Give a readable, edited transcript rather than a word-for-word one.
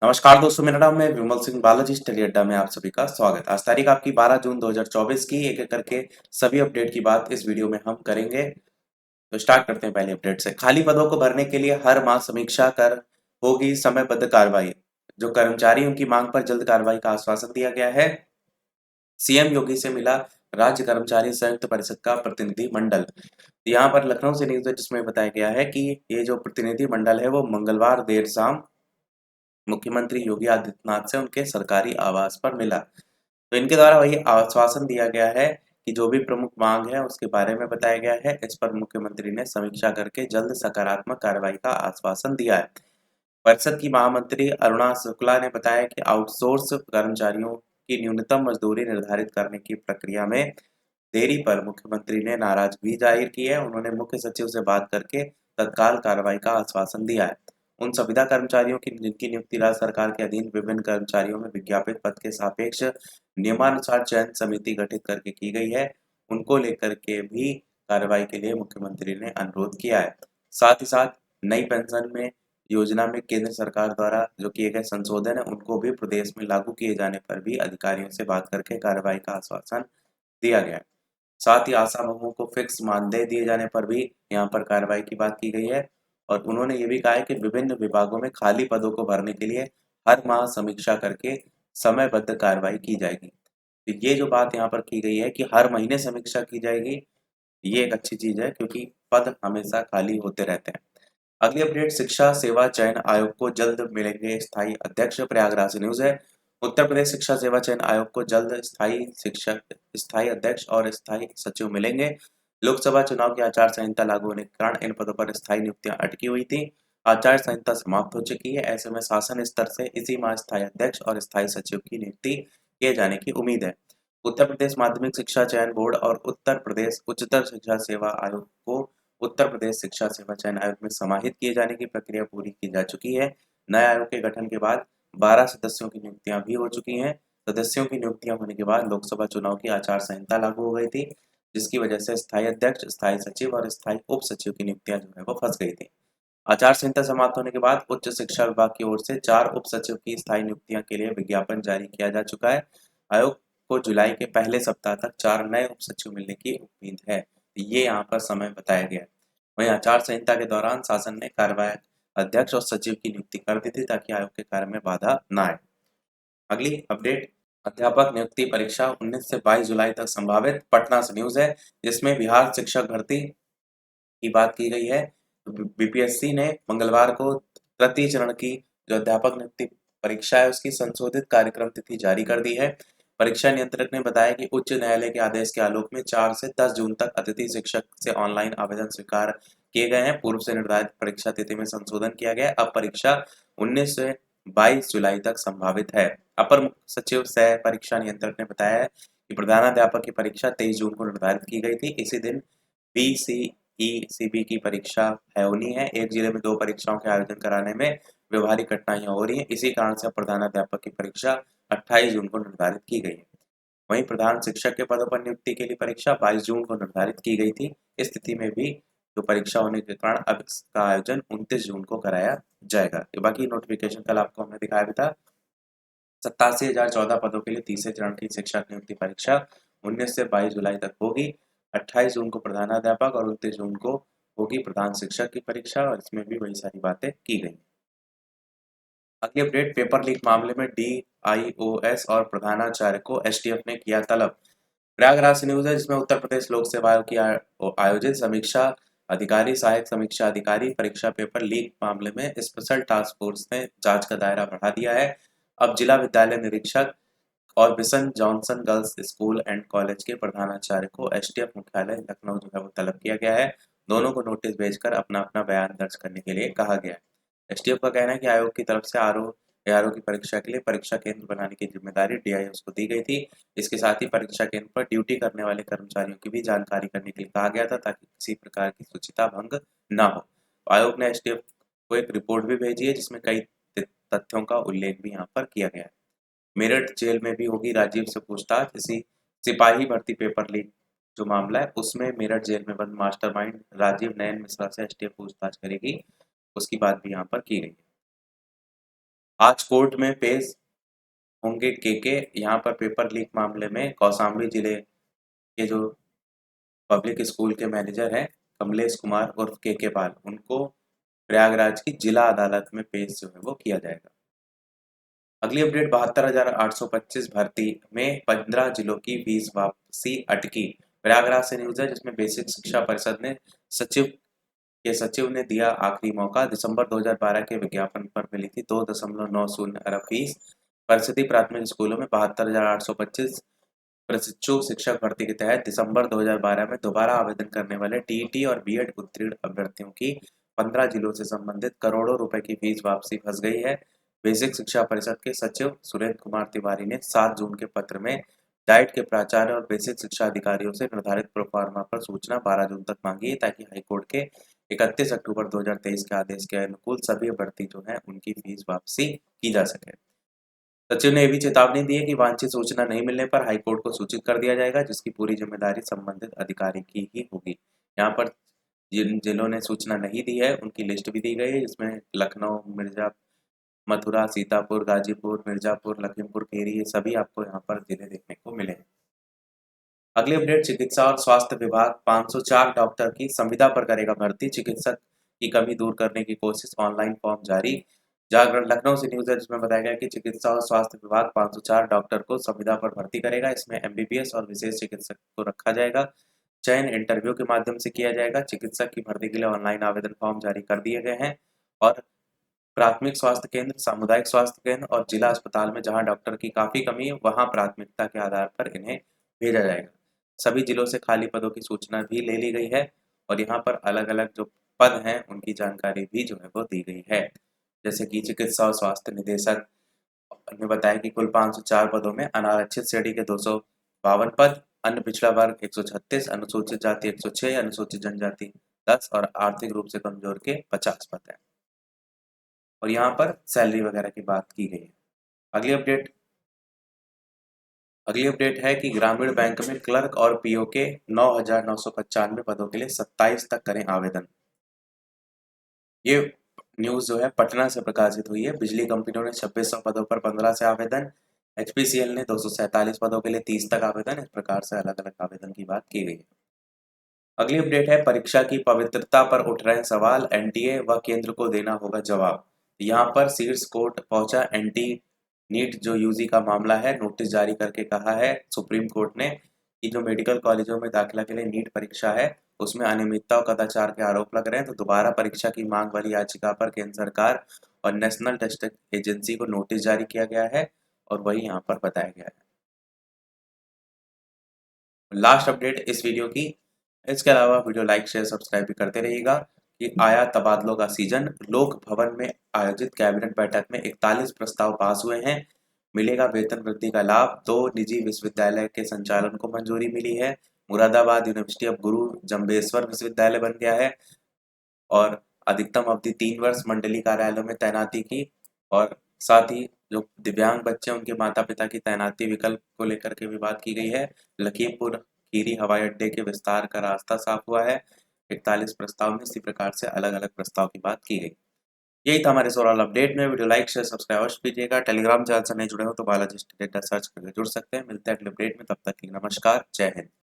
नमस्कार दोस्तों, मेरा नाम है विमल सिंह बालाजी। स्टडी अड्डा में आप सभी का स्वागत। आज तारीख आपकी 12 जून 2024 की। एक एक करके सभी अपडेट की बात इस वीडियो में हम करेंगे। तो स्टार्ट करते हैं पहले अपडेट से। खाली पदों को भरने के लिए हर माह समीक्षा कर होगी समयबद्ध कार्रवाई। जो कर्मचारी उनकी मांग पर जल्द कार्रवाई का आश्वासन दिया गया है। सीएम योगी से मिला राज्य कर्मचारी संयुक्त परिषद का प्रतिनिधि मंडल। यहाँ पर लखनऊ से न्यूज है जिसमें बताया गया है कि ये जो प्रतिनिधि मंडल है वो मंगलवार देर शाम मुख्यमंत्री योगी आदित्यनाथ से उनके सरकारी आवास पर मिला। तो इनके द्वारा वही आश्वासन दिया गया है कि जो भी प्रमुख मांग है उसके बारे में बताया गया है। इस पर मुख्यमंत्री ने समीक्षा करके जल्द सकारात्मक कार्रवाई का आश्वासन दिया है। परिषद की महामंत्री अरुणा शुक्ला ने बताया कि आउटसोर्स कर्मचारियों की न्यूनतम मजदूरी निर्धारित करने की प्रक्रिया में देरी पर मुख्यमंत्री ने नाराजगी जाहिर की है। उन्होंने मुख्य सचिव से बात करके तत्काल कार्रवाई का आश्वासन दिया है। उन संविदा कर्मचारियों की जिनकी नियुक्ति राज्य सरकार के अधीन विभिन्न कर्मचारियों में विज्ञापित पद के सापेक्ष नियमानुसार चयन समिति गठित करके की गई है, उनको लेकर के भी कार्रवाई के लिए मुख्यमंत्री ने अनुरोध किया है। साथ ही साथ नई पेंशन में योजना में केंद्र सरकार द्वारा जो किए गए संशोधन है उनको भी प्रदेश में लागू किए जाने पर भी अधिकारियों से बात करके कार्रवाई का आश्वासन दिया गया है। साथ ही आशा बहुओं को फिक्स मानदेय दिए जाने पर भी यहाँ पर कार्रवाई की बात की गई है। और उन्होंने ये भी कहा है कि विभिन्न विभागों में खाली पदों को भरने के लिए हर माह समीक्षा करके समयबद्ध कार्रवाई की जाएगी। तो ये जो बात यहाँ पर की गई है कि हर महीने समीक्षा की जाएगी, ये एक अच्छी चीज है क्योंकि पद हमेशा खाली होते रहते हैं। अगली अपडेट, शिक्षा सेवा चयन आयोग को जल्द मिलेंगे स्थायी अध्यक्ष। प्रयागराज से न्यूज है। उत्तर प्रदेश शिक्षा सेवा चयन आयोग को जल्द स्थायी अध्यक्ष और स्थायी सचिव मिलेंगे। लोकसभा चुनाव की आचार संहिता लागू होने के कारण इन पदों पर स्थायी नियुक्तियां अटकी हुई थी। आचार संहिता समाप्त हो चुकी है। ऐसे में शासन स्तर से इसी माह स्थायी अध्यक्ष और स्थायी सचिव की नियुक्ति किए जाने की उम्मीद है। उत्तर प्रदेश माध्यमिक शिक्षा चयन बोर्ड और उत्तर प्रदेश उच्चतर शिक्षा सेवा आयोग को उत्तर प्रदेश शिक्षा सेवा चयन आयोग में समाहित किए जाने की प्रक्रिया पूरी की जा चुकी है। नए आयोग के गठन के बाद 12 सदस्यों की नियुक्तियां भी हो चुकी हैं। सदस्यों की नियुक्तियां होने के बाद लोकसभा चुनाव की आचार संहिता लागू हो गई थी, जिसकी वजह से स्थायी अध्यक्ष, स्थायी सचिव और स्थायी उप सचिव की नियुक्तियां जो है वो फंस गई थी। आचार संहिता समाप्त होने के बाद उच्च शिक्षा विभाग की ओर से 4 उप सचिव की स्थायी नियुक्तियां के लिए विज्ञापन जारी किया जा चुका है। आयोग को जुलाई के पहले सप्ताह तक 4 नए उप सचिव मिलने की उम्मीद है। ये यहाँ पर समय बताया गया है। वहीं आचार संहिता के दौरान शासन ने कार्यवाहक अध्यक्ष और सचिव की नियुक्ति कर दी थी ताकि आयोग के कार्य में बाधा न आए। अगली अपडेट, अध्यापक नियुक्ति परीक्षा 19 से 22 जुलाई तक संभावित। पटना से न्यूज है जिसमें बिहार शिक्षक भर्ती की बात की गई है। बीपीएससी ने मंगलवार को तृतीय चरण की जो अध्यापक नियुक्ति परीक्षा है उसकी संशोधित कार्यक्रम तिथि जारी कर दी है। परीक्षा नियंत्रक ने बताया कि उच्च न्यायालय के आदेश के आलोक में 4 से 10 जून तक अतिथि शिक्षक से ऑनलाइन आवेदन स्वीकार किए गए हैं। पूर्व से निर्धारित परीक्षा तिथि में संशोधन किया गया है। अब परीक्षा 19 से 22 जुलाई तक संभावित है। अपर मुख्य सचिव सह परीक्षा नियंत्रक ने बताया है कि प्रधानाध्यापक की परीक्षा 23 जून को निर्धारित की गई थी। इसी दिन बीसीईसीबी की परीक्षा है होनी है। एक जिले में 2 परीक्षाओं के आयोजन कराने में व्यवहारिक कठिनाइयां हो रही हैं। इसी कारण से प्रधानाध्यापक की परीक्षा 28 जून को निर्धारित की गई है। वहीं प्रधान शिक्षक के पदों पर नियुक्ति के लिए परीक्षा 22 जून को निर्धारित की गई थी। इस स्थिति में भी जो परीक्षा होने के कारण अब इसका आयोजन 29 जून को कराया जाएगा। बाकी नोटिफिकेशन कल आपको हमने दिखाया भी था। 87,014 पदों के लिए तीसरे चरण की शिक्षक नियुक्ति परीक्षा 19 से 22 जुलाई तक होगी। 28 जून को प्रधानाध्यापक और 29 जून को होगी प्रधान शिक्षक की परीक्षा और इसमें भी वही सारी बातें की गई। अगली अपडेट, पेपर लीक मामले में डीआईओएस और प्रधानाचार्य को एसटीएफ ने किया तलब। प्रयागराज से न्यूज है जिसमें उत्तर प्रदेश लोक सेवा आयोग की आयोजित समीक्षा अधिकारी, सहायक समीक्षा अधिकारी परीक्षा पेपर लीक मामले में स्पेशल टास्क फोर्स ने जांच का दायरा बढ़ा दिया है। अब जिला विद्यालय निरीक्षक और Bishan Johnson girls school and college के प्रधानाचार्य को एसटीएफ मुख्यालय लखनऊ जो है वो तलब किया गया है। दोनों को नोटिस भेजकर अपना अपना बयान दर्ज करने के लिए कहा गया है। एसटीएफ का कहना है कि आयोग की तरफ से आरओ एआरओ की परीक्षा के लिए परीक्षा केंद्र बनाने की जिम्मेदारी डीआईओ को दी गई थी। इसके साथ ही परीक्षा केंद्र पर ड्यूटी करने वाले कर्मचारियों की भी जानकारी करने के लिए कहा गया था ताकि किसी प्रकार की शुचिता भंग न हो। आयोग ने एसटीएफ को एक रिपोर्ट भी भेजी है जिसमें कई तथ्यों का उल्लेख भी यहाँ पर किया गया है। मेरठ जेल में भी होगी राजीव से पूछताछ। इसी सिपाही भर्ती पेपर लीक जो मामला है उसमें मेरठ जेल में बंद मास्टरमाइंड राजीव नयन मिश्रा से एसटीएफ पूछताछ करेगी, उसकी बात भी यहाँ पर की गई है। आज कोर्ट में पेश होंगे केके। यहाँ पर पेपर लीक मामले में कौशाम्बी जिले के जो पब्लिक स्कूल के मैनेजर हैं कमलेश कुमार उर्फ केके पाल, उनको प्रयागराज की जिला अदालत में पेश जो है वो किया जाएगा। अगली अपडेट 72,825 भर्ती में 15 जिलों की फीस वापसी अटकी। प्रयागराज से न्यूज है जिसमें बेसिक शिक्षा परिषद ने सचिव ने दिया आखिरी मौका। दिसंबर 2012 के विज्ञापन पर मिली थी 2.90 अरब फीस। परिषदीय प्राथमिक स्कूलों में 72,825 प्रशिक्षु शिक्षक भर्ती के तहत दिसंबर 2012 में दोबारा आवेदन करने वाले टीईटी और बीएड उत्तीर्ण अभ्यर्थियों की 15 जिलों से संबंधित करोड़ों रुपए की फीस वापसी फंस गई है। बेसिक शिक्षा परिषद के सचिव सुरेंद्र कुमार तिवारी ने 7 जून के पत्र में डाइट के प्राचार्य और बेसिक शिक्षा अधिकारियों से निर्धारित प्रोफार्मा पर सूचना 12 जून तक मांगी है, ताकि हाईकोर्ट के 31 अक्टूबर 2023 के आदेश के अनुकूल सभी अभ्यर्थी जो हैं उनकी फीस वापसी की जा सके। सचिव ने ये भी चेतावनी दी है कि वांछित सूचना नहीं मिलने पर हाईकोर्ट को सूचित कर दिया जाएगा, जिसकी पूरी जिम्मेदारी संबंधित अधिकारी की ही होगी। यहाँ पर जिन जिलों ने सूचना नहीं दी है उनकी लिस्ट भी दी गई है, जिसमें लखनऊ, मथुरा, सीतापुर, गाजीपुर, मिर्जापुर, लखीमपुर खीरी, ये सभी आपको यहाँ पर जिले देखने को मिले। अगली अपडेट चिकित्सा और स्वास्थ्य विभाग 504 डॉक्टर की संविदा पर करेगा भर्ती। चिकित्सक की कमी दूर करने की कोशिश, ऑनलाइन फॉर्म जारी। जागरण लखनऊ से न्यूज है जिसमें बताया गया कि चिकित्सा और स्वास्थ्य विभाग 504 डॉक्टर को संविदा पर भर्ती करेगा। इसमें एमबीबीएस और विशेष चिकित्सक को रखा जाएगा। चयन इंटरव्यू के माध्यम से किया जाएगा। चिकित्सक की भर्ती के लिए ऑनलाइन आवेदन फॉर्म जारी कर दिए गए हैं और प्राथमिक स्वास्थ्य केंद्र, सामुदायिक स्वास्थ्य केंद्र और जिला अस्पताल में जहां डॉक्टर की काफी कमी है वहां प्राथमिकता के आधार पर इन्हें भेजा जाएगा। सभी जिलों से खाली पदों की सूचना भी ले ली गई है और यहाँ पर अलग अलग जो पद हैं उनकी जानकारी भी जो है वो दी गई है। जैसे कि चिकित्सा और स्वास्थ्य निदेशक ने बताया कि कुल 504 पदों में अनारक्षित श्रेणी के 252 पद, अन्य पिछड़ा वर्ग 136, अनुसूचित जाति 106, अनुसूचित जनजाति 10 और आर्थिक रूप से कमजोर के 50 पद हैं। और यहाँ पर सैलरी वगैरह की बात की गई है। अगली अपडेट अगली अपडेट है कि ग्रामीण बैंक में क्लर्क और पीओ के 9,995 पदों के लिए 27 तक करें आवेदन। ये न्यूज जो है पटना से प्रकाशित हुई है। बिजली कंपनियों ने 2600 पदों पर 15 से आवेदन, एचपीसीएल ने 247 पदों के लिए 30 तक आवेदन। इस प्रकार से अलग अलग आवेदन की बात की गई है। अगली अपडेट है परीक्षा की पवित्रता पर उठ रहे सवाल, एनटीए व केंद्र को देना होगा जवाब। यहाँ पर शीर्ष कोर्ट पहुंचा एनटी नीट जो यूजी का मामला है, नोटिस जारी करके कहा है सुप्रीम कोर्ट ने कि जो मेडिकल कॉलेजों में दाखिला के लिए नीट परीक्षा है उसमें अनियमितता और कदाचार के आरोप लग रहे हैं, तो दोबारा परीक्षा की मांग वाली याचिका पर केंद्र सरकार और नेशनल टेस्टिंग एजेंसी को नोटिस जारी किया गया है और वही यहाँ पर बताया गया है। लास्ट अपडेट इस वीडियो की, इसके अलावा वीडियो लाइक शेयर सब्सक्राइब भी करते रहिएगा कि आया तबादलों का सीजन। लोक भवन में आयोजित कैबिनेट बैठक में 41 प्रस्ताव पास हुए हैं। मिलेगा वेतन वृद्धि का लाभ। 2 निजी विश्वविद्यालय के संचालन को मंजूरी मिली है। मुरादाबाद यूनिवर्सिटी अब गुरु जम्बेश्वर विश्वविद्यालय बन गया है और अधिकतम अवधि 3 वर्ष मंडलीय कार्यालयों में तैनाती की। और साथ ही जो दिव्यांग बच्चे उनके माता पिता की तैनाती विकल्प को लेकर के भी बात की गई है। लखीमपुर खीरी हवाई अड्डे के विस्तार का रास्ता साफ हुआ है। 41 प्रस्ताव में इसी प्रकार से अलग अलग प्रस्ताव की बात की गई। यही था हमारे ओवरऑल अपडेट में। वीडियो लाइक शेयर सब्सक्राइब अवश्य कीजिएगा। टेलीग्राम चैनल से नहीं जुड़े हो तो बालाजी डेटा सर्च करके जुड़ सकते हैं। मिलते हैं अगले अपडेट में, तब तक के लिए नमस्कार, जय हिंद।